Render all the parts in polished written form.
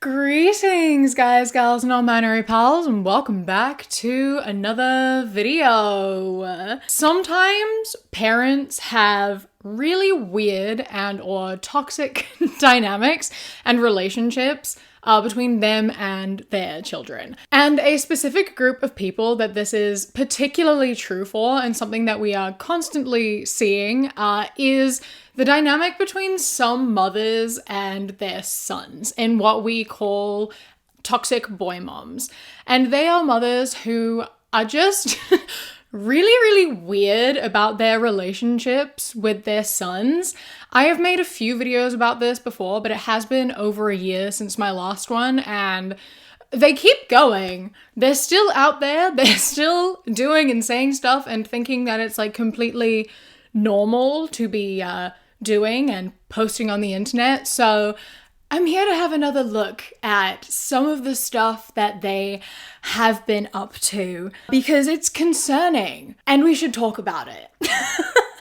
Greetings guys, gals, non-binary pals, and welcome back to another video. Sometimes parents have really weird and or toxic dynamics and relationships between them and their children. And a specific group of people that this is particularly true for, and something that we are constantly seeing, is the dynamic between some mothers and their sons in what we call toxic boy moms. And they are mothers who are just really weird about their relationships with their sons. I have made a few videos about this before, but it has been over a year since my last one, and they keep going. They're still out there. They're still doing and saying stuff and thinking that it's like completely normal to be doing and posting on the internet. So I'm here to have another look at some of the stuff that they have been up to because it's concerning and we should talk about it.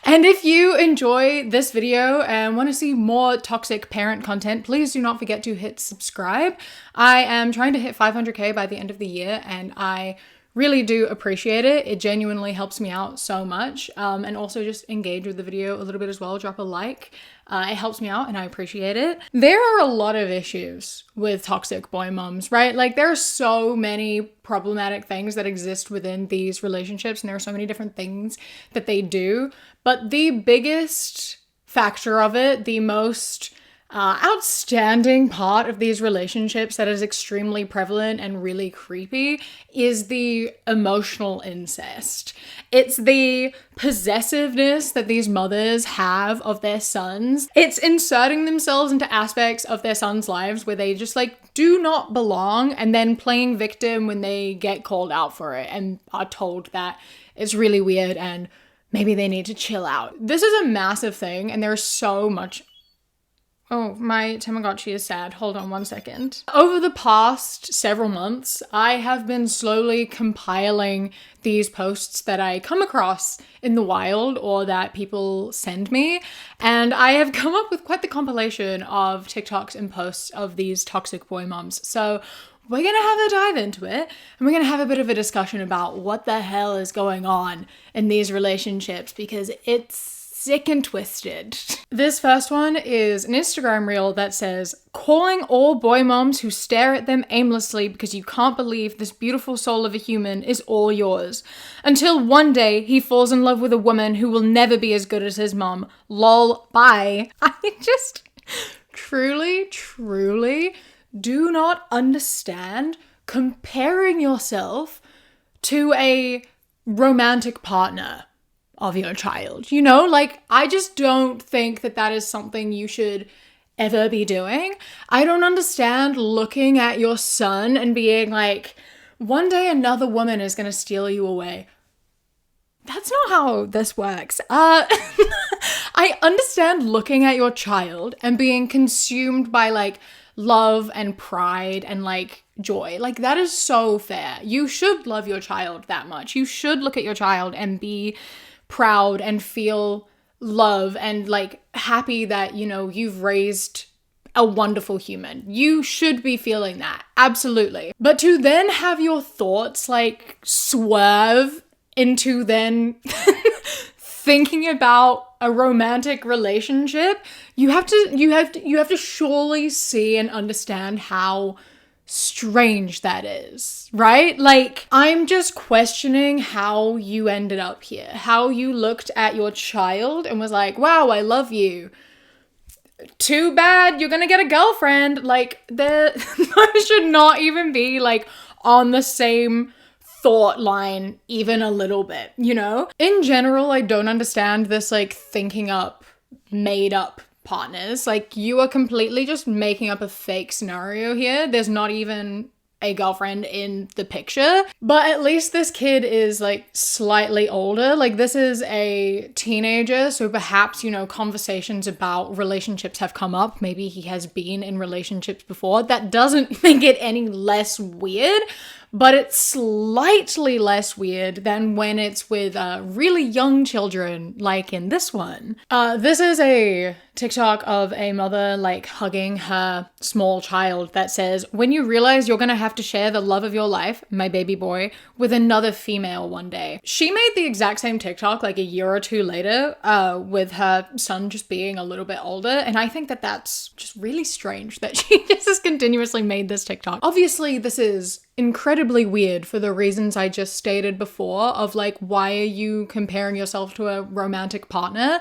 And if you enjoy this video and want to see more toxic parent content, please do not forget to hit subscribe. I am trying to hit 500k by the end of the year, and I really do appreciate it. It genuinely helps me out so much. And also just engage with the video a little bit as well. Drop a like. It helps me out and I appreciate it. There are a lot of issues with toxic boy moms, right? Like there are so many problematic things that exist within these relationships, and there are so many different things that they do. But the biggest factor of it, the most outstanding part of these relationships that is extremely prevalent and really creepy is the emotional incest. It's the possessiveness that these mothers have of their sons. It's inserting themselves into aspects of their sons' lives where they just like do not belong, and then playing victim when they get called out for it and are told that it's really weird and maybe they need to chill out. This is a massive thing, and there's so much. Oh, my Tamagotchi is sad. Hold on one second. Over the past several months, I have been slowly compiling these posts that I come across in the wild or that people send me. And I have come up with quite the compilation of TikToks and posts of these toxic boy moms. So we're gonna have a dive into it, and we're gonna have a bit of a discussion about what the hell is going on in these relationships, because it's sick and twisted. This first one is an Instagram reel that says, "Calling all boy moms who stare at them aimlessly because you can't believe this beautiful soul of a human is all yours. Until one day he falls in love with a woman who will never be as good as his mom. Lol, bye." I just truly do not understand comparing yourself to a romantic partner of your child, you know? Like, I just don't think that that is something you should ever be doing. I don't understand looking at your son and being like, one day another woman is gonna steal you away. That's not how this works. I understand looking at your child and being consumed by like love and pride and like joy. Like that is so fair. You should love your child that much. You should look at your child and be proud and feel love and like happy that, you know, you've raised a wonderful human. You should be feeling that. Absolutely. But to then have your thoughts like swerve into then thinking about a romantic relationship, you have to surely see and understand how strange that is, right? Like, I'm just questioning how you ended up here, how you looked at your child and was like, wow, I love you. Too bad you're gonna get a girlfriend. Like, those should not even be like on the same thought line even a little bit, you know? In general, I don't understand this like thinking up, made up partners. Like, you are completely just making up a fake scenario here. There's not even a girlfriend in the picture, but at least this kid is like slightly older. Like, this is a teenager, so perhaps, you know, conversations about relationships have come up. Maybe he has been in relationships before. That doesn't make it any less weird, but it's slightly less weird than when it's with really young children, like in this one. This is a TikTok of a mother like hugging her small child that says, when you realize you're gonna have to share the love of your life, my baby boy, with another female one day. She made the exact same TikTok like a year or two later with her son just being a little bit older, and I think that that's just really strange that she just has continuously made this TikTok. Obviously, this is incredibly weird for the reasons I just stated before of like, why are you comparing yourself to a romantic partner?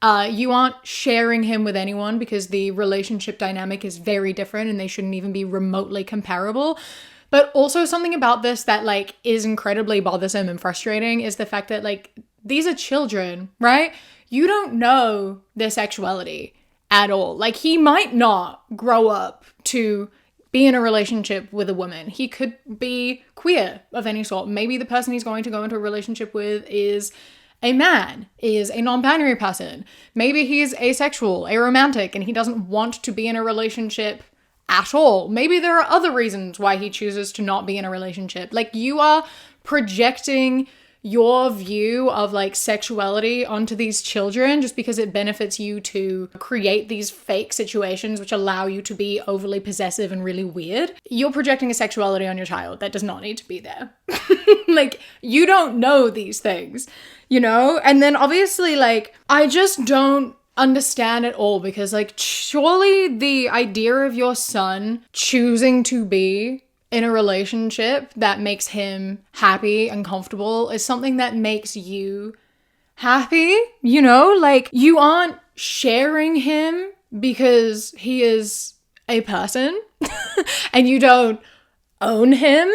You aren't sharing him with anyone because the relationship dynamic is very different and they shouldn't even be remotely comparable. But also something about this that like is incredibly bothersome and frustrating is the fact that like these are children, right? You don't know their sexuality at all. Like he might not grow up to be in a relationship with a woman. He could be queer of any sort. Maybe the person he's going to go into a relationship with is a man, is a non-binary person. Maybe he's asexual, aromantic, and he doesn't want to be in a relationship at all. Maybe there are other reasons why he chooses to not be in a relationship. Like you are projecting your view of like sexuality onto these children just because it benefits you to create these fake situations which allow you to be overly possessive and really weird. You're projecting a sexuality on your child that does not need to be there. Like you don't know these things, you know? And then obviously like I just don't understand at all because like surely the idea of your son choosing to be in a relationship that makes him happy and comfortable is something that makes you happy, you know? Like you aren't sharing him because he is a person and you don't own him.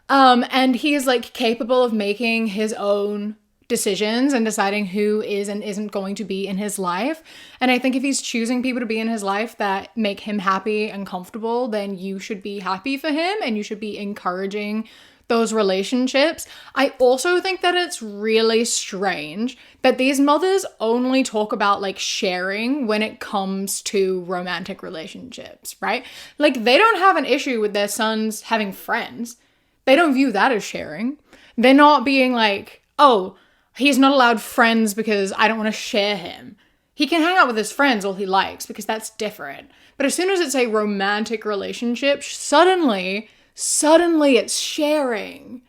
And he is like capable of making his own decisions and deciding who is and isn't going to be in his life. And I think if he's choosing people to be in his life that make him happy and comfortable, then you should be happy for him and you should be encouraging those relationships. I also think that it's really strange that these mothers only talk about like sharing when it comes to romantic relationships, right? Like they don't have an issue with their sons having friends. They don't view that as sharing. They're not being like, oh, he's not allowed friends because I don't want to share him. He can hang out with his friends all he likes because that's different. But as soon as it's a romantic relationship, suddenly it's sharing.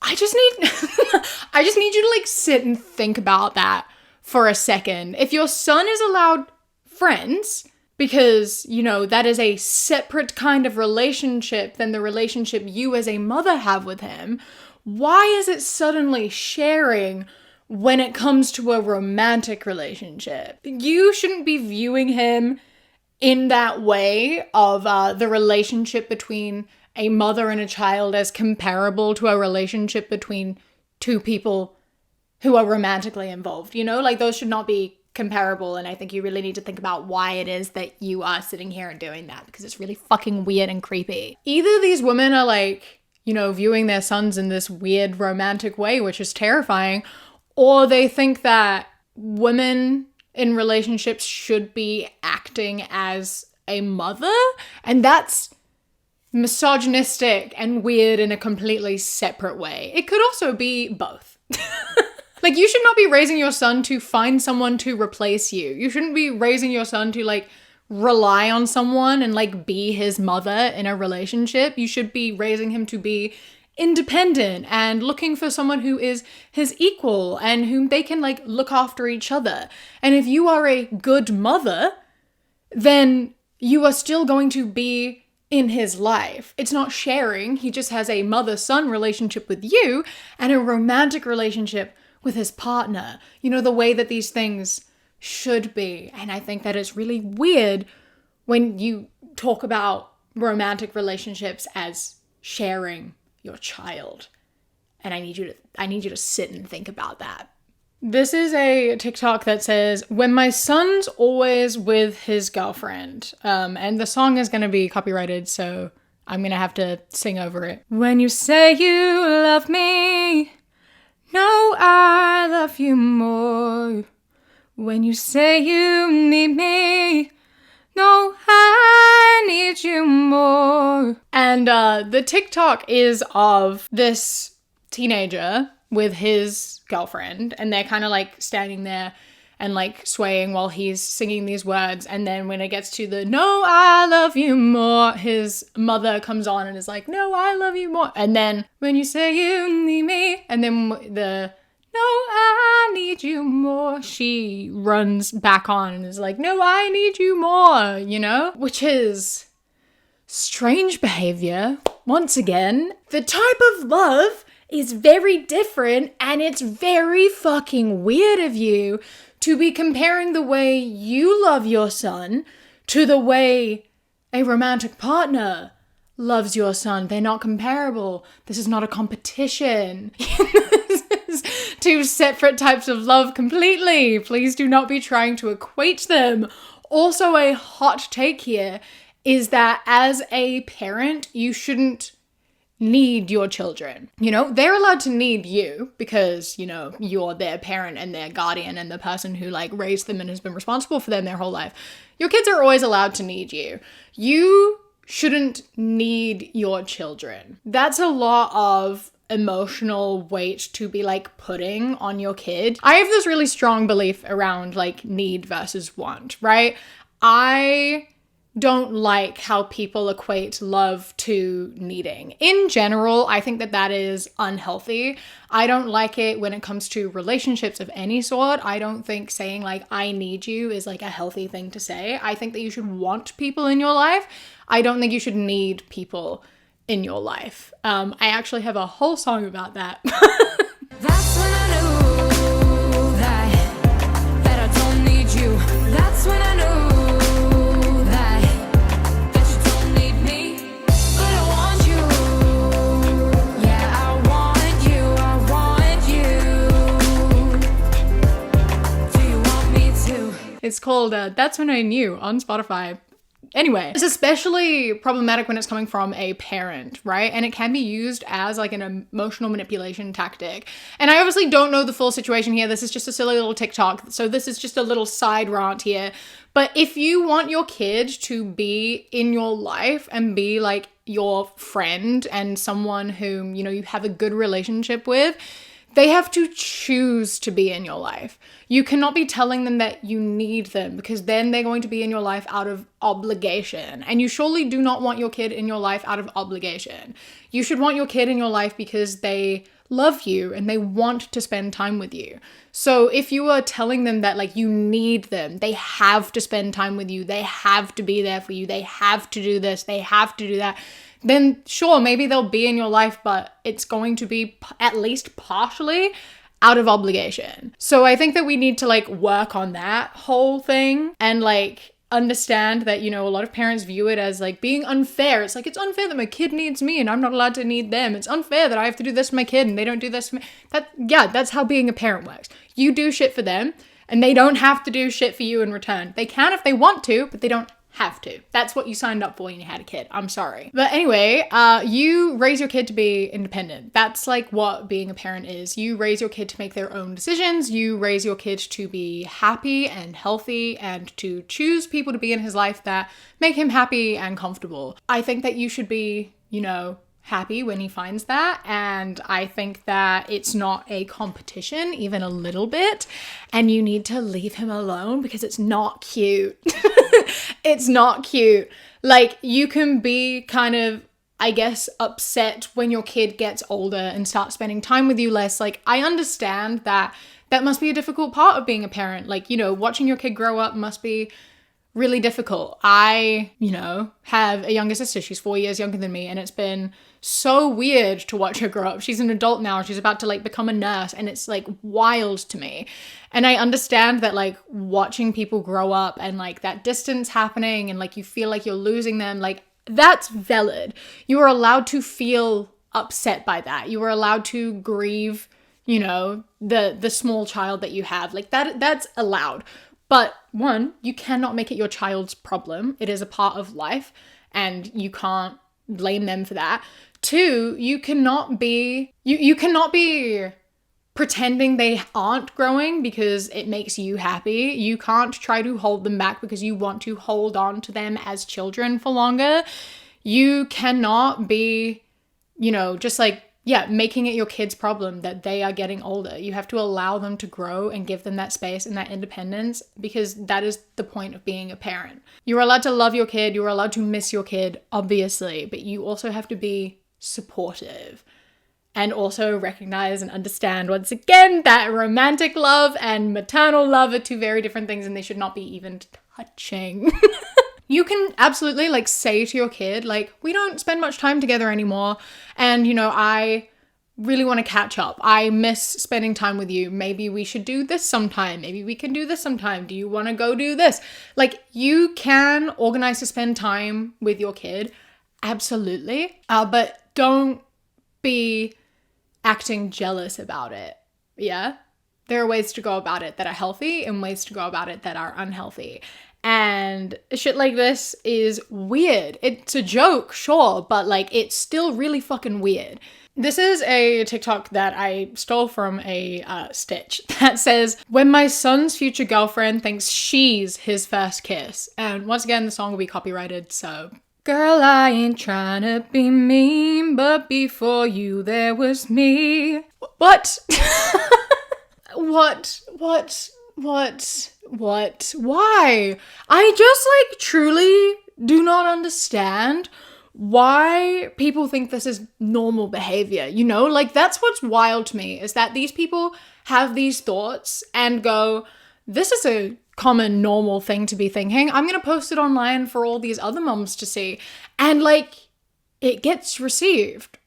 I just need you to like sit and think about that for a second. If your son is allowed friends because, you know, that is a separate kind of relationship than the relationship you as a mother have with him, why is it suddenly sharing when it comes to a romantic relationship? You shouldn't be viewing him in that way of the relationship between a mother and a child as comparable to a relationship between two people who are romantically involved. You know, like those should not be comparable. And I think you really need to think about why it is that you are sitting here and doing that because it's really fucking weird and creepy. Either these women are like, you know, viewing their sons in this weird romantic way, which is terrifying, or they think that women in relationships should be acting as a mother, and that's misogynistic and weird in a completely separate way. It could also be both. Like, you should not be raising your son to find someone to replace you. You shouldn't be raising your son to, like, rely on someone and like be his mother in a relationship. You should be raising him to be independent and looking for someone who is his equal and whom they can like look after each other. And if you are a good mother, then you are still going to be in his life. It's not sharing. He just has a mother-son relationship with you and a romantic relationship with his partner. You know, the way that these things should be. And I think that it's really weird when you talk about romantic relationships as sharing your child. And I need you to sit and think about that. This is a TikTok that says, when my son's always with his girlfriend. And the song is going to be copyrighted, so I'm going to have to sing over it. When you say you love me, no, I love you more. When you say you need me, No, I need you more. And the TikTok is of this teenager with his girlfriend, and they're kind of like standing there and like swaying while he's singing these words. And then when it gets to the "no, I love you more," his mother comes on and is like, "No, I love you more." And then when you say you need me, and then the "no, I need you more," she runs back on and is like, "No, I need you more," you know? Which is strange behavior. Once again, the type of love is very different, and it's very fucking weird of you to be comparing the way you love your son to the way a romantic partner loves your son. They're not comparable. This is not a competition. This is two separate types of love completely. Please do not be trying to equate them. Also, a hot take here is that as a parent, you shouldn't need your children. You know, they're allowed to need you because, you know, you're their parent and their guardian and the person who like raised them and has been responsible for them their whole life. Your kids are always allowed to need you. You shouldn't need your children. That's a lot of emotional weight to be like putting on your kid. I have this really strong belief around like need versus want, right? I don't like how people equate love to needing. In general, I think that that is unhealthy. I don't like it when it comes to relationships of any sort. I don't think saying like, "I need you" is like a healthy thing to say. I think that you should want people in your life. I don't think you should need people in your life. I actually have a whole song about that. That's when I knew that I don't need you. That's when I knew It's called That's When I Knew on Spotify. Anyway, it's especially problematic when it's coming from a parent, right? And it can be used as like an emotional manipulation tactic. And I obviously don't know the full situation here. This is just a silly little TikTok. So this is just a little side rant here. But if you want your kid to be in your life and be like your friend and someone whom, you know, you have a good relationship with, they have to choose to be in your life. You cannot be telling them that you need them, because then they're going to be in your life out of obligation. And you surely do not want your kid in your life out of obligation. You should want your kid in your life because they love you and they want to spend time with you. So if you are telling them that like you need them, they have to spend time with you, they have to be there for you, they have to do this, they have to do that, then sure, maybe they'll be in your life, but it's going to be at least partially out of obligation. So I think that we need to like work on that whole thing and like understand that, you know, a lot of parents view it as like being unfair. It's like, it's unfair that my kid needs me and I'm not allowed to need them. It's unfair that I have to do this for my kid and they don't do this for me. That's how being a parent works. You do shit for them and they don't have to do shit for you in return. They can if they want to, but they don't have to. That's what you signed up for when you had a kid. I'm sorry. But anyway, you raise your kid to be independent. That's like what being a parent is. You raise your kid to make their own decisions. You raise your kid to be happy and healthy and to choose people to be in his life that make him happy and comfortable. I think that you should be, you know, happy when he finds that. And I think that it's not a competition, even a little bit. And you need to leave him alone because it's not cute. It's not cute. Like, you can be kind of, I guess, upset when your kid gets older and starts spending time with you less. Like, I understand that that must be a difficult part of being a parent. Like, you know, watching your kid grow up must be really difficult. I, you know, have a younger sister. She's 4 years younger than me, and it's been so weird to watch her grow up. She's an adult now. She's about to like become a nurse, and it's like wild to me. And I understand that like watching people grow up and like that distance happening and like you feel like you're losing them, like that's valid. You are allowed to feel upset by that. You are allowed to grieve, you know, the small child that you have. Like that's allowed. But one, you cannot make it your child's problem. It is a part of life and you can't blame them for that. Two, you cannot be pretending they aren't growing because it makes you happy. You can't try to hold them back because you want to hold on to them as children for longer. You cannot be, just like, making it your kid's problem that they are getting older. You have to allow them to grow and give them that space and that independence, because that is the point of being a parent. You're allowed to love your kid. You're allowed to miss your kid, obviously, but you also have to be supportive. And also recognize and understand, once again, that romantic love and maternal love are two very different things, and they should not be even touching. You can absolutely like say to your kid, like, we don't spend much time together anymore, and I really want to catch up. I miss spending time with you. Maybe we should do this sometime. Maybe we can do this sometime. Do you want to go do this? Like, you can organize to spend time with your kid. Absolutely. But don't be acting jealous about it. Yeah? There are ways to go about it that are healthy and ways to go about it that are unhealthy. And shit like this is weird. It's a joke, sure, but like, it's still really fucking weird. This is a TikTok that I stole from a Stitch that says, when my son's future girlfriend thinks she's his first kiss. And once again, the song will be copyrighted, so... Girl, I ain't trying to be mean, but before you there was me. What? What? Why? I just like truly do not understand why people think this is normal behavior, Like, that's what's wild to me, is that these people have these thoughts and go, this is a common, normal thing to be thinking. I'm going to post it online for all these other moms to see. And like, it gets received.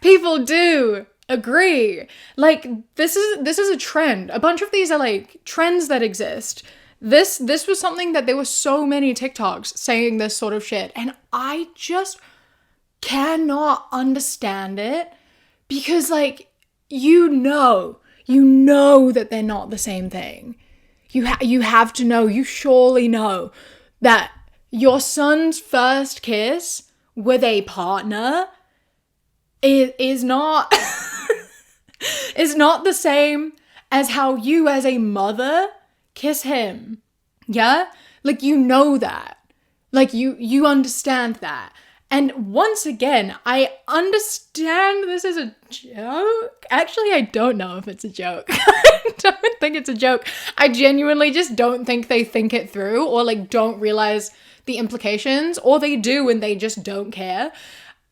People do agree. Like, this is a trend. A bunch of these are like trends that exist. This was something that there were so many TikToks saying this sort of shit. And I just cannot understand it, because like, you know that they're not the same thing. You have to know, you surely know that your son's first kiss with a partner is not is not the same as how you as a mother kiss him. Yeah? Like, that. Like, you understand that. And once again, I understand this is a joke. Actually, I don't know if it's a joke. I don't think it's a joke. I genuinely just don't think they think it through, or like don't realize the implications, or they do and they just don't care.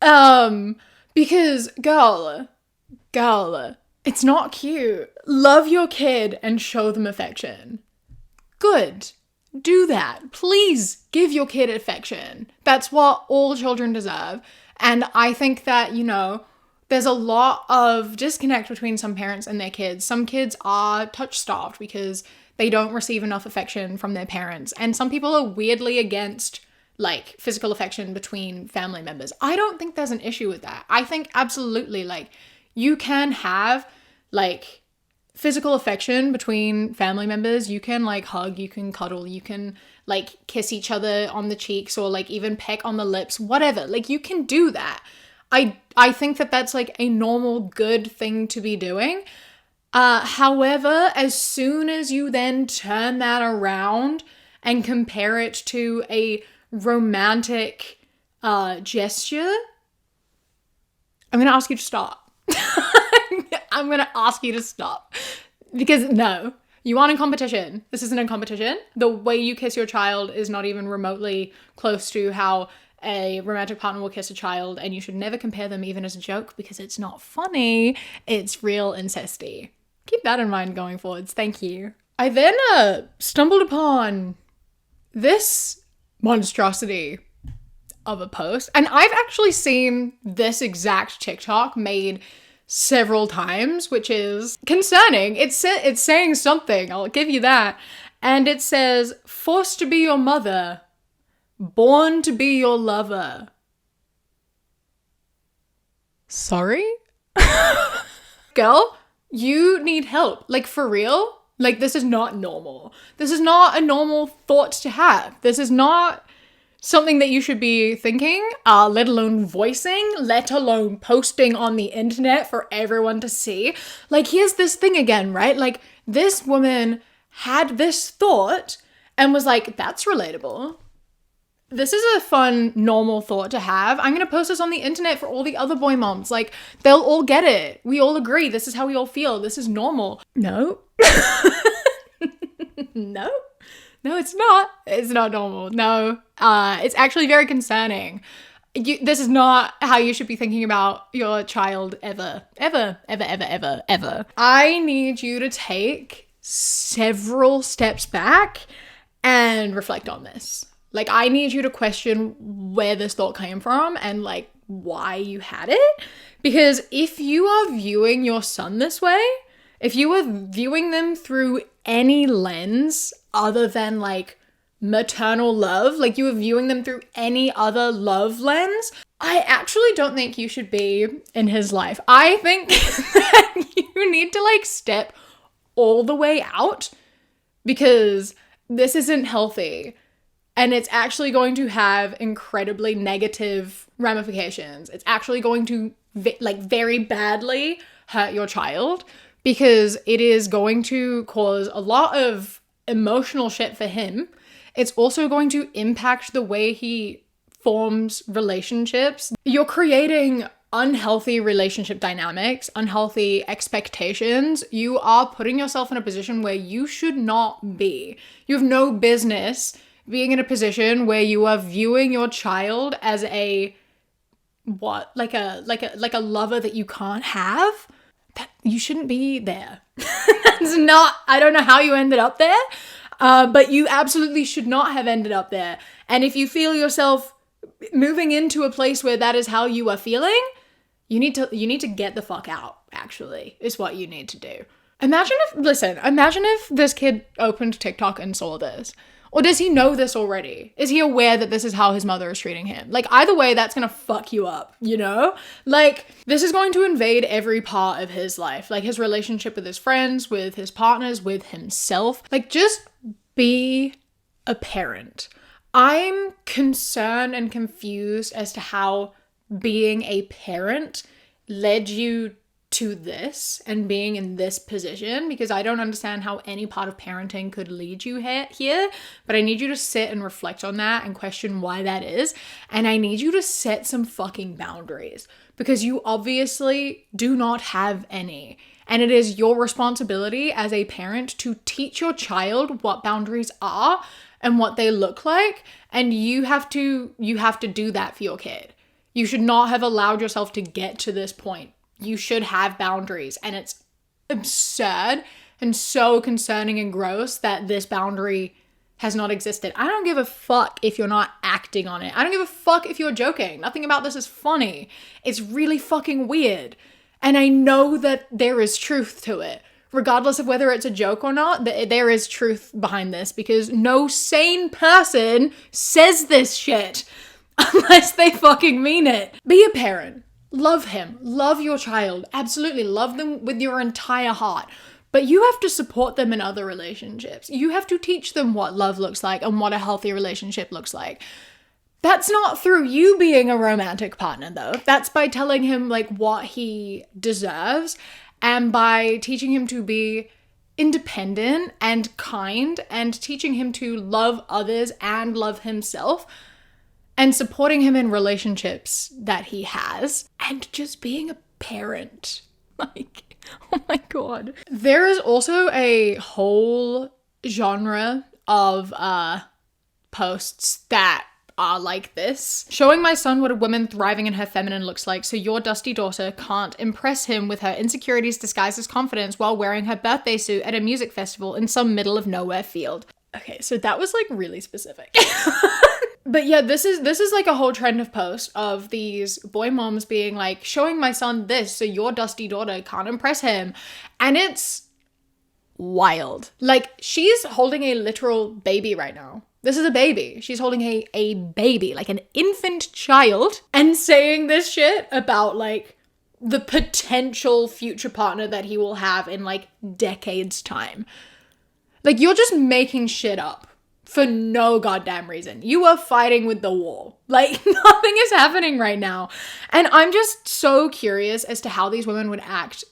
Because girl, it's not cute. Love your kid and show them affection. Good. Do that. Please give your kid affection. That's what all children deserve. And I think that, there's a lot of disconnect between some parents and their kids. Some kids are touch-starved because they don't receive enough affection from their parents. And some people are weirdly against, like, physical affection between family members. I don't think there's an issue with that. I think absolutely, like, you can have, like, physical affection between family members. You can like hug, you can cuddle, you can like kiss each other on the cheeks, or like even peck on the lips, whatever. Like, you can do that. I think that that's like a normal good thing to be doing. However, as soon as you then turn that around and compare it to a romantic gesture, I'm gonna ask you to stop. I'm going to ask you to stop, because no, you aren't in competition. This isn't a competition. The way you kiss your child is not even remotely close to how a romantic partner will kiss a child, and you should never compare them even as a joke, because it's not funny. It's real incesty. Keep that in mind going forwards. Thank you. I then stumbled upon this monstrosity of a post, and I've actually seen this exact TikTok made several times, which is concerning. It's saying something, I'll give you that. And it says, forced to be your mother, born to be your lover. Sorry? Girl, you need help. Like, for real? Like, this is not normal. This is not a normal thought to have. This is not something that you should be thinking, let alone voicing, let alone posting on the internet for everyone to see. Like, here's this thing again, right? Like, this woman had this thought and was like, that's relatable. This is a fun, normal thought to have. I'm going to post this on the internet for all the other boy moms. Like, they'll all get it. We all agree. This is how we all feel. This is normal. No. No. No, it's not. It's not normal. No. It's actually very concerning. This is not how you should be thinking about your child ever. Ever, ever, ever, ever, ever. I need you to take several steps back and reflect on this. Like, I need you to question where this thought came from and, like, why you had it. Because if you are viewing your son this way, if you are viewing them through any lens other than, like, maternal love, like you are viewing them through any other love lens, I actually don't think you should be in his life. I think that you need to, like, step all the way out because this isn't healthy. And it's actually going to have incredibly negative ramifications. It's actually going to very badly hurt your child because it is going to cause a lot of emotional shit for him. It's also going to impact the way he forms relationships. You're creating unhealthy relationship dynamics, unhealthy expectations. You are putting yourself in a position where you should not be. You have no business being in a position where you are viewing your child as a like a lover that you can't have. That you shouldn't be there. That's not, I don't know how you ended up there, but you absolutely should not have ended up there. And if you feel yourself moving into a place where that is how you are feeling, you need to get the fuck out, actually, is what you need to do. Imagine if this kid opened TikTok and saw this. Or does he know this already? Is he aware that this is how his mother is treating him? Like, either way, that's gonna fuck you up, you know? Like, this is going to invade every part of his life. Like, his relationship with his friends, with his partners, with himself. Like, just be a parent. I'm concerned and confused as to how being a parent led you to this and being in this position, because I don't understand how any part of parenting could lead you here, but I need you to sit and reflect on that and question why that is. And I need you to set some fucking boundaries because you obviously do not have any. And it is your responsibility as a parent to teach your child what boundaries are and what they look like. And you have to do that for your kid. You should not have allowed yourself to get to this point. You should have boundaries, and it's absurd and so concerning and gross that this boundary has not existed. I don't give a fuck if you're not acting on it. I don't give a fuck if you're joking. Nothing about this is funny. It's really fucking weird. And I know that there is truth to it. Regardless of whether it's a joke or not, there is truth behind this because no sane person says this shit unless they fucking mean it. Be a parent. Love him. Love your child. Absolutely. Love them with your entire heart. But you have to support them in other relationships. You have to teach them what love looks like and what a healthy relationship looks like. That's not through you being a romantic partner, though. That's by telling him, like, what he deserves and by teaching him to be independent and kind and teaching him to love others and love himself. And supporting him in relationships that he has. And just being a parent. Like, oh my God. There is also a whole genre of posts that are like this. Showing my son what a woman thriving in her feminine looks like so your dusty daughter can't impress him with her insecurities disguised as confidence while wearing her birthday suit at a music festival in some middle of nowhere field. Okay, so that was like really specific. But yeah, this is like a whole trend of posts of these boy moms being like, showing my son this so your dusty daughter can't impress him. And it's wild. Like, she's holding a literal baby right now. This is a baby. She's holding a baby, like an infant child, and saying this shit about like the potential future partner that he will have in like decades time. Like, you're just making shit up for no goddamn reason. You are fighting with the wall. Like, nothing is happening right now. And I'm just so curious as to how these women would act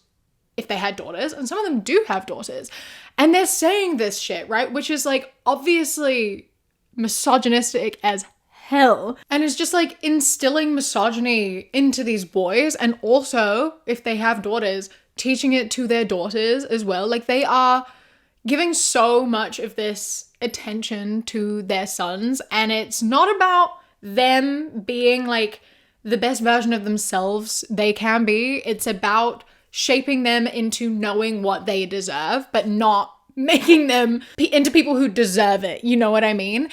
if they had daughters. And some of them do have daughters. And they're saying this shit, right? Which is like obviously misogynistic as hell. And it's just like instilling misogyny into these boys. And also, if they have daughters, teaching it to their daughters as well. Like, they are giving so much of this attention to their sons, and it's not about them being like the best version of themselves they can be. It's about shaping them into knowing what they deserve, but not making them into people who deserve it. You know what I mean?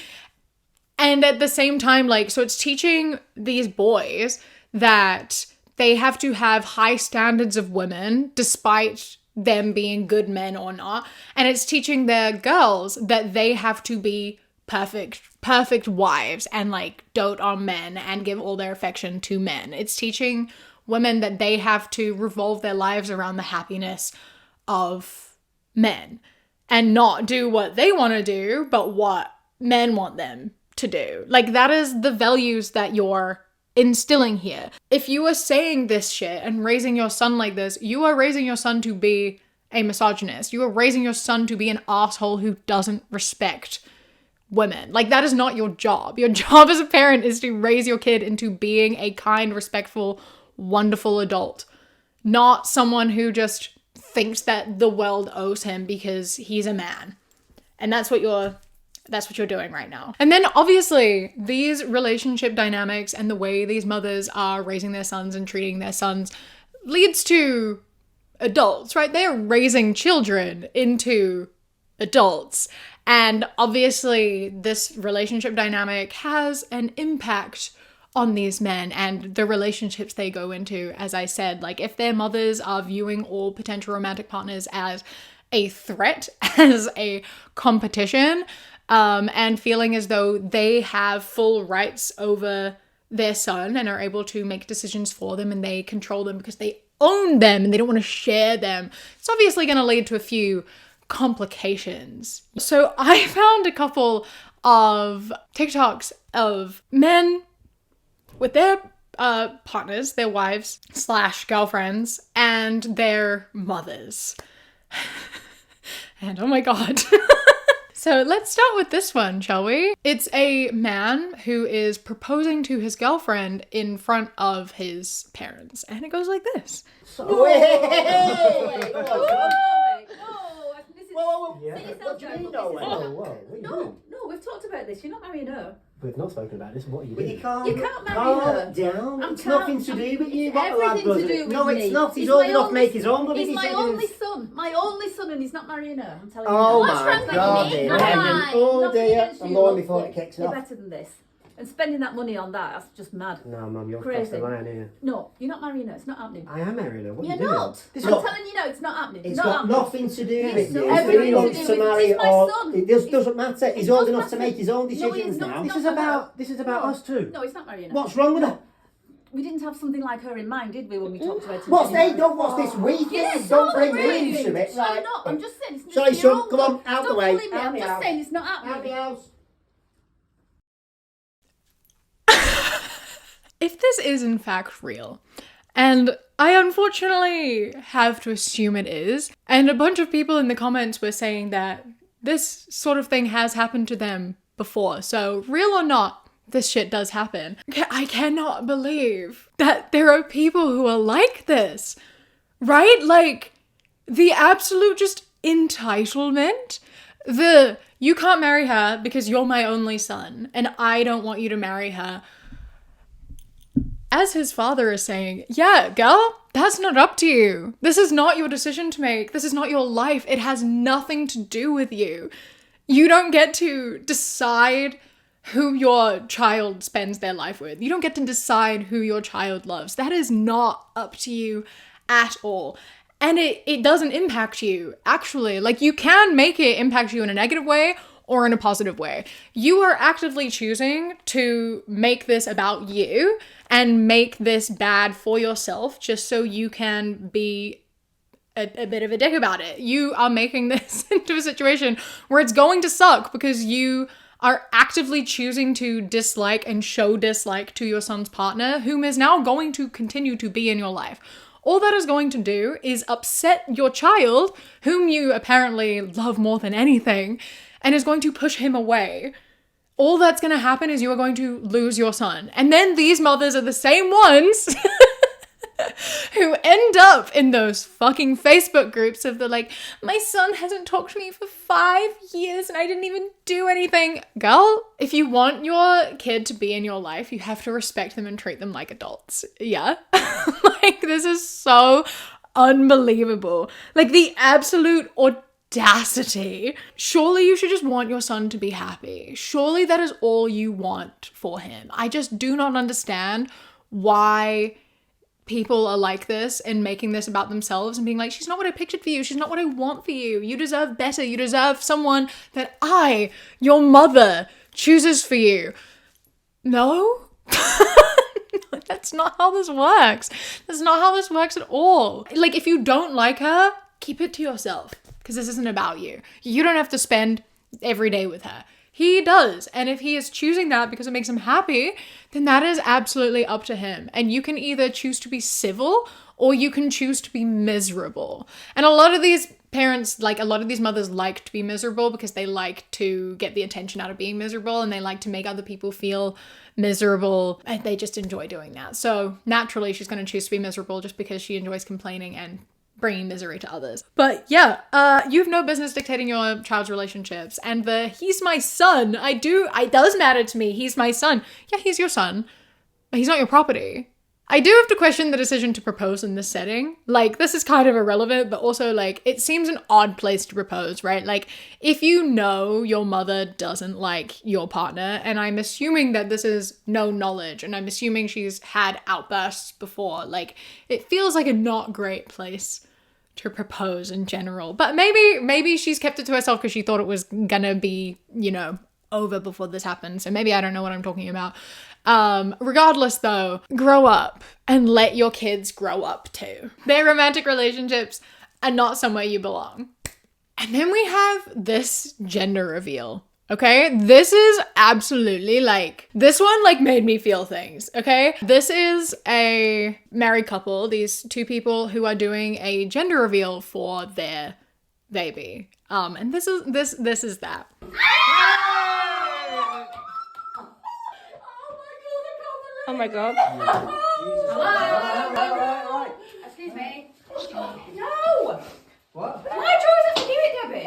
And at the same time, like, so it's teaching these boys that they have to have high standards of women despite them being good men or not. And it's teaching their girls that they have to be perfect wives and like dote on men and give all their affection to men. It's teaching women that they have to revolve their lives around the happiness of men and not do what they want to do, but what men want them to do. Like, that is the values that you're instilling here. If you are saying this shit and raising your son like this, you are raising your son to be a misogynist. You are raising your son to be an asshole who doesn't respect women. Like, that is not your job. Your job as a parent is to raise your kid into being a kind, respectful, wonderful adult, not someone who just thinks that the world owes him because he's a man. And that's what you're doing right now. And then obviously these relationship dynamics and the way these mothers are raising their sons and treating their sons leads to adults, right? They're raising children into adults. And obviously this relationship dynamic has an impact on these men and the relationships they go into. As I said, like, if their mothers are viewing all potential romantic partners as a threat, as a competition, and feeling as though they have full rights over their son and are able to make decisions for them and they control them because they own them and they don't want to share them, it's obviously going to lead to a few complications. So I found a couple of TikToks of men with their partners, their wives / girlfriends, and their mothers. And oh my god. So let's start with this one, shall we? It's a man who is proposing to his girlfriend in front of his parents. And it goes like this. No, we've talked about this. You're not marrying her. We've not spoken about this. What are you But doing? you can't marry Calm her. down. I'm It's nothing to do with you. It's What a lad everything to does do it. with No, me. it's not. He's He's old my enough to only- make his own bloody He's my decisions. only son. My only son, and he's not marrying her. I'm telling you. Oh What's my wrong with God, me? dear. Not Heaven. mine. Oh Nothing dear. against I'm you, going lovely. before it kicks You're off. better than this. And spending that money on that's just mad. No, Mum, you're Crazy. across the line here. No, you're not marrying her. It's not happening. I am marrying her. What are You're you doing? not. This I'm got- telling you now, it's not happening. It's not got happening. nothing to do Yes, with so you. everything He to wants do to with- marry he's my or son. it just doesn't matter. He's It old does enough to matter. make his own No, he's decisions not. now. He's This not is about No. us too. No, he's not marrying her. What's wrong with her? We didn't have something like her in mind, did we, when we talked about it? What's this week? Yes, Don't all bring right. me into it. No, I'm Right. not. I'm just saying it's Sorry, it's your son. own Come on, good. out the Don't way. bully me. Out I'm the just house. saying it's not Out the happening. house. If this is in fact real, and I unfortunately have to assume it is, and a bunch of people in the comments were saying that this sort of thing has happened to them before, so real or not, this shit does happen. I cannot believe that there are people who are like this, right? Like, the absolute just entitlement, you can't marry her because you're my only son, and I don't want you to marry her. As his father is saying, yeah, girl, that's not up to you. This is not your decision to make. This is not your life. It has nothing to do with you. You don't get to decide who your child spends their life with. You don't get to decide who your child loves. That is not up to you at all. And it doesn't impact you, actually. Like, you can make it impact you in a negative way or in a positive way. You are actively choosing to make this about you and make this bad for yourself just so you can be a bit of a dick about it. You are making this into a situation where it's going to suck because you are actively choosing to dislike and show dislike to your son's partner, whom is now going to continue to be in your life. All that is going to do is upset your child, whom you apparently love more than anything, and is going to push him away. All that's going to happen is you are going to lose your son. And then these mothers are the same ones who end up in those fucking Facebook groups of the like, my son hasn't talked to me for 5 years and I didn't even do anything. Girl, if you want your kid to be in your life, you have to respect them and treat them like adults. Yeah? Like, this is so unbelievable. Like, the absolute audacity. Surely you should just want your son to be happy. Surely that is all you want for him. I just do not understand why people are like this and making this about themselves and being like, she's not what I pictured for you. She's not what I want for you. You deserve better. You deserve someone that I, your mother, chooses for you. No? That's not how this works. That's not how this works at all. Like, if you don't like her, keep it to yourself because this isn't about you. You don't have to spend every day with her. He does. And if he is choosing that because it makes him happy, then that is absolutely up to him. And you can either choose to be civil or you can choose to be miserable. And a lot of these parents, like a lot of these mothers like to be miserable because they like to get the attention out of being miserable and they like to make other people feel miserable and they just enjoy doing that. So naturally she's going to choose to be miserable just because she enjoys complaining and bringing misery to others. But yeah, you have no business dictating your child's relationships. And he's my son. It does matter to me. He's my son. Yeah, he's your son, but he's not your property. I do have to question the decision to propose in this setting. Like, this is kind of irrelevant, but also like, it seems an odd place to propose, right? Like, if you know your mother doesn't like your partner, and I'm assuming that this is no knowledge, and I'm assuming she's had outbursts before, like, it feels like a not great place to propose in general. But maybe she's kept it to herself because she thought it was gonna be, you know, over before this happened. So maybe I don't know what I'm talking about. Regardless though, grow up and let your kids grow up too. Their romantic relationships are not somewhere you belong. And then we have this gender reveal. Okay, this is absolutely like, this one like made me feel things, okay? This is a married couple, these two people who are doing a gender reveal for their baby. And this is that. Oh my god. Hello? Excuse me. No! What? Why do you always have to do it, Debbie?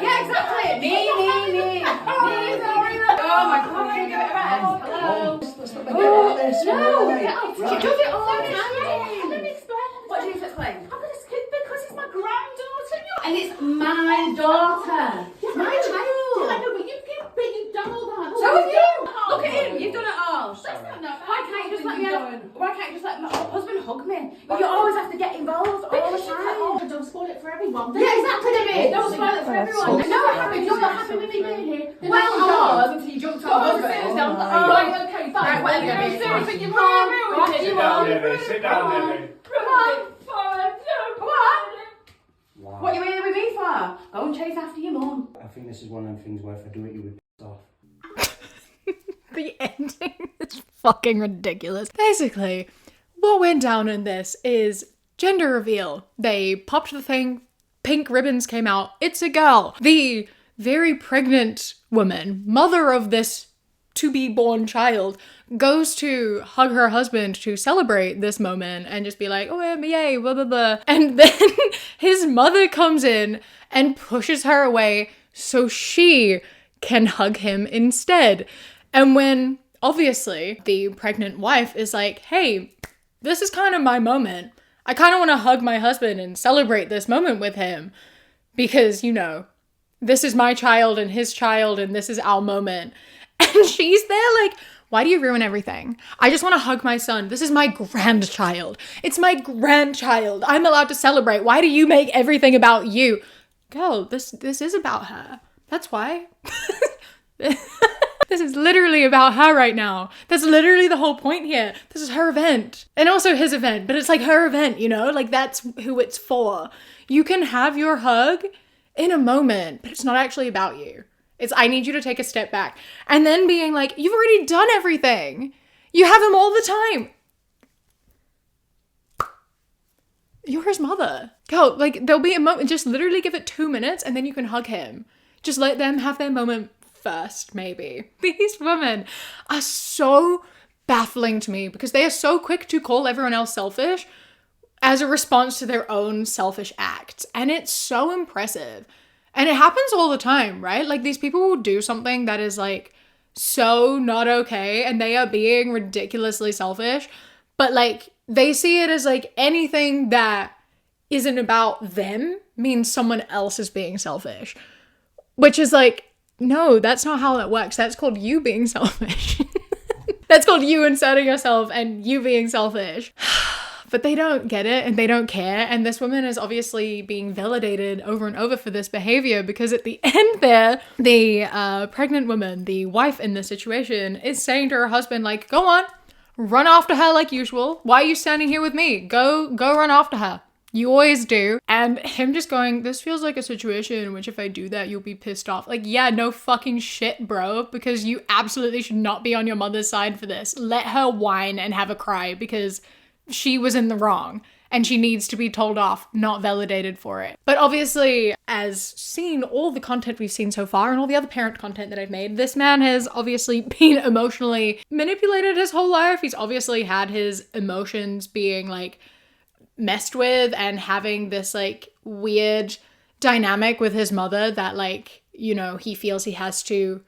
Yeah, exactly. Me. Oh my god, can you give it a rest? Hello? Let's not make it like this. No! Right. She does it all the time. Let me explain. What do you explain? I'm going to skip because it's my granddaughter. And it's my daughter. It's my child. I know, but you've done all that. So have you. Look at him. You've done it all. Why can't you just let my husband hug me? But you always have to get involved all the time. Don't spoil it for everyone. Yeah, exactly, Debbie. Don't spoil it for everyone. No, I haven't. You're not happy with me being here. Well, I was until you jumped on the husband. Right, okay, fine. Right, whatever, Debbie. Sit down, Debbie. Come on. Wow. What are you here with me for? Go and chase after your mum. I think this is one of them things where if I do it, you would piss off. The ending is fucking ridiculous. Basically, what went down in this is gender reveal. They popped the thing, pink ribbons came out, it's a girl. The very pregnant woman, mother of this to-be-born child, goes to hug her husband to celebrate this moment and just be like, oh, yay, blah, blah, blah. And then his mother comes in and pushes her away so she can hug him instead. And when, obviously, the pregnant wife is like, hey, this is kind of my moment. I kind of want to hug my husband and celebrate this moment with him because, you know, this is my child and his child and this is our moment. And she's there like, why do you ruin everything? I just want to hug my son. This is my grandchild. It's my grandchild. I'm allowed to celebrate. Why do you make everything about you? Girl, this is about her. That's why. This is literally about her right now. That's literally the whole point here. This is her event. And also his event, but it's like her event, you know? Like that's who it's for. You can have your hug in a moment, but it's not actually about you. I need you to take a step back. And then being like, you've already done everything. You have him all the time. You're his mother. Go, like, there'll be a moment, just literally give it 2 minutes and then you can hug him. Just let them have their moment first, maybe. These women are so baffling to me because they are so quick to call everyone else selfish as a response to their own selfish acts. And it's so impressive. And it happens all the time, right? Like, these people will do something that is like so not okay and they are being ridiculously selfish, but like they see it as like anything that isn't about them means someone else is being selfish, which is like, no, that's not how that works. That's called you being selfish. That's called you inserting yourself and you being selfish. But they don't get it and they don't care. And this woman is obviously being validated over and over for this behavior because at the end there, the pregnant woman, the wife in this situation, is saying to her husband, like, go on, run after her like usual. Why are you standing here with me? Go run after her. You always do. And him just going, this feels like a situation in which if I do that, you'll be pissed off. Like, yeah, no fucking shit, bro, because you absolutely should not be on your mother's side for this. Let her whine and have a cry because she was in the wrong and she needs to be told off, not validated for it. But obviously, as seen all the content we've seen so far and all the other parent content that I've made, this man has obviously been emotionally manipulated his whole life. He's obviously had his emotions being like messed with and having this like weird dynamic with his mother that like, you know, he feels he has to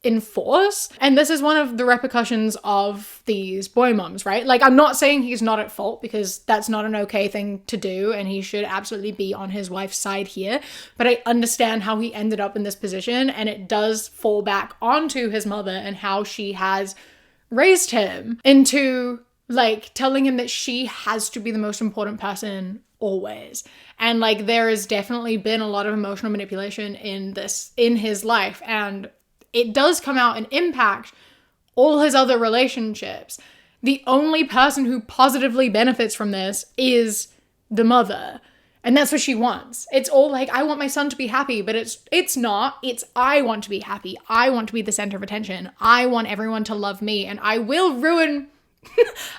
enforce. And this is one of the repercussions of these boy moms, right? Like, I'm not saying he's not at fault because that's not an okay thing to do and he should absolutely be on his wife's side here, but I understand how he ended up in this position and it does fall back onto his mother and how she has raised him into like telling him that she has to be the most important person always. And like there has definitely been a lot of emotional manipulation in his life, and it does come out and impact all his other relationships. The only person who positively benefits from this is the mother. And that's what she wants. It's all like, I want my son to be happy, but it's not. It's I want to be happy. I want to be the center of attention. I want everyone to love me, and I will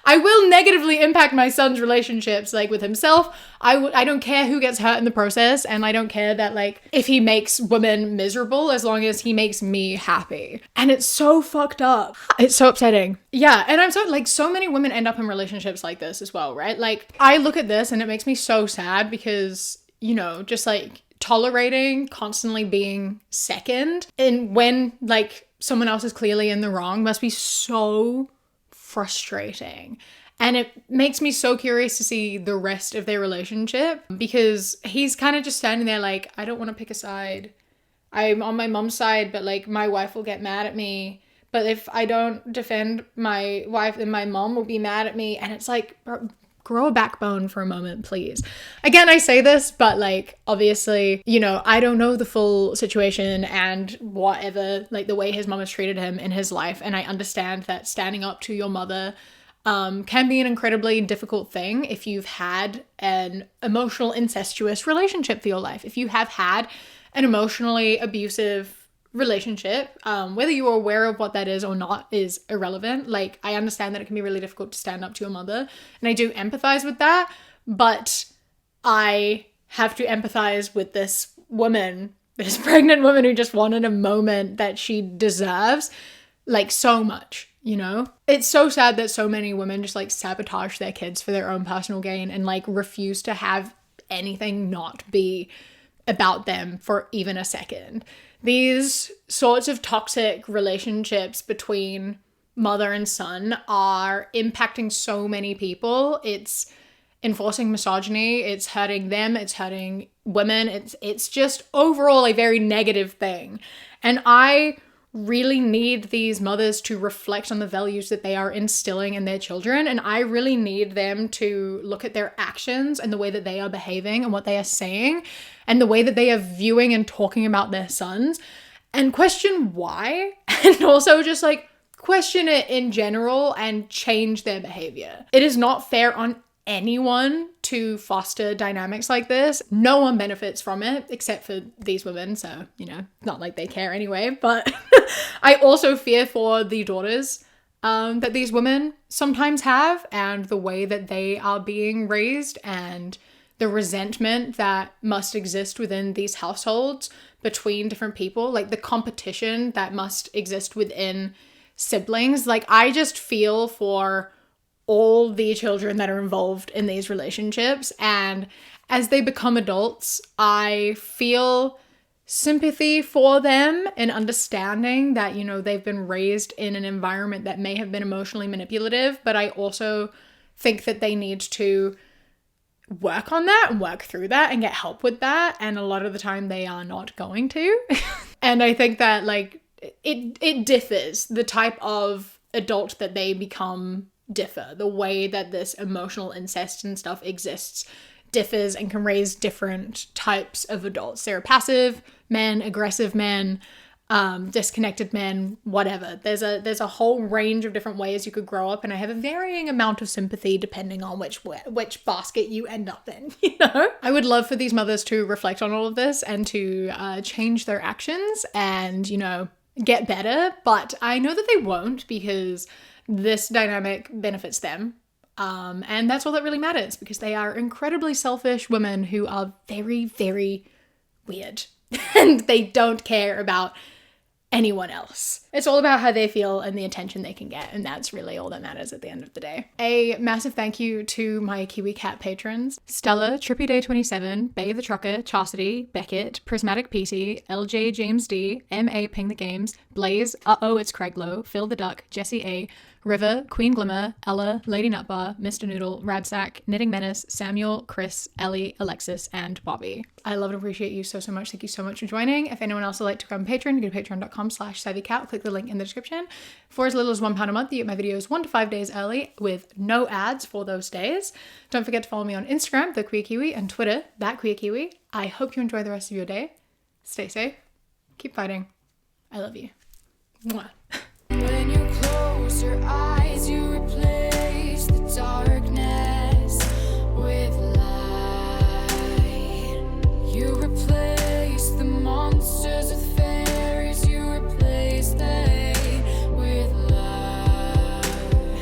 I will negatively impact my son's relationships, like with himself. I don't care who gets hurt in the process, and I don't care that like if he makes women miserable as long as he makes me happy. And it's so fucked up. It's so upsetting. Yeah, and I'm so like so many women end up in relationships like this as well, right? Like I look at this and it makes me so sad because, you know, just like tolerating constantly being second and when like someone else is clearly in the wrong must be so frustrating. And it makes me so curious to see the rest of their relationship because he's kind of just standing there like, I don't want to pick a side. I'm on my mom's side, but like my wife will get mad at me. But if I don't defend my wife, then my mom will be mad at me. And it's like, grow a backbone for a moment, please. Again, I say this, but like, obviously, you know, I don't know the full situation and whatever, like the way his mom has treated him in his life. And I understand that standing up to your mother can be an incredibly difficult thing if you've had an emotional incestuous relationship for your life. If you have had an emotionally abusive relationship, whether you are aware of what that is or not is irrelevant. Like, I understand that it can be really difficult to stand up to your mother, and I do empathize with that, but I have to empathize with this woman, this pregnant woman who just wanted a moment that she deserves, like, so much, you know? It's so sad that so many women just, like, sabotage their kids for their own personal gain and, like, refuse to have anything not be about them for even a second. These sorts of toxic relationships between mother and son are impacting so many people. It's enforcing misogyny, it's hurting them, it's hurting women, it's just overall a very negative thing. And I really need these mothers to reflect on the values that they are instilling in their children, and I really need them to look at their actions and the way that they are behaving and what they are saying and the way that they are viewing and talking about their sons, and question why, and also just like question it in general and change their behavior. It is not fair on anyone to foster dynamics like this. No one benefits from it except for these women, so, you know, not like they care anyway. But I also fear for the daughters that these women sometimes have, and the way that they are being raised, and the resentment that must exist within these households between different people, like the competition that must exist within siblings. Like, I just feel for all the children that are involved in these relationships, and as they become adults, I feel sympathy for them and understanding that, you know, they've been raised in an environment that may have been emotionally manipulative, but I also think that they need to work on that and work through that and get help with that, and a lot of the time they are not going to. And I think that, like, it differs. The type of adult that they become differ. The way that this emotional incest and stuff exists differs and can raise different types of adults. There are passive men, aggressive men, disconnected men, whatever. There's a whole range of different ways you could grow up, and I have a varying amount of sympathy depending on which basket you end up in, you know? I would love for these mothers to reflect on all of this and to change their actions and, you know, get better, but I know that they won't, because this dynamic benefits them. And that's all that really matters, because they are incredibly selfish women who are very, very weird and they don't care about anyone else. It's all about how they feel and the attention they can get, and that's really all that matters at the end of the day. A massive thank you to my Kiwi Cat patrons: Stella, Trippy Day 27, Bay the Trucker, Chastity, Beckett, Prismatic PT, LJ James D, MA Ping the Games, Blaze, Uh-Oh It's Craiglow, Phil the Duck, Jessie A, River, Queen Glimmer, Ella, Lady Nutbar, Mr. Noodle, Rabsack, Knitting Menace, Samuel, Chris, Ellie, Alexis, and Bobby. I love and appreciate you so much. Thank you so much for joining. If anyone else would like to become a patron, go to patreon.com/savvycat. Click the link in the description. For as little as £1 a month, you get my videos 1 to 5 days early with no ads for those days. Don't forget to follow me on Instagram, The Queer Kiwi, and Twitter, That Queer Kiwi. I hope you enjoy the rest of your day. Stay safe. Keep fighting. I love you. Mwah. When you close your eyes.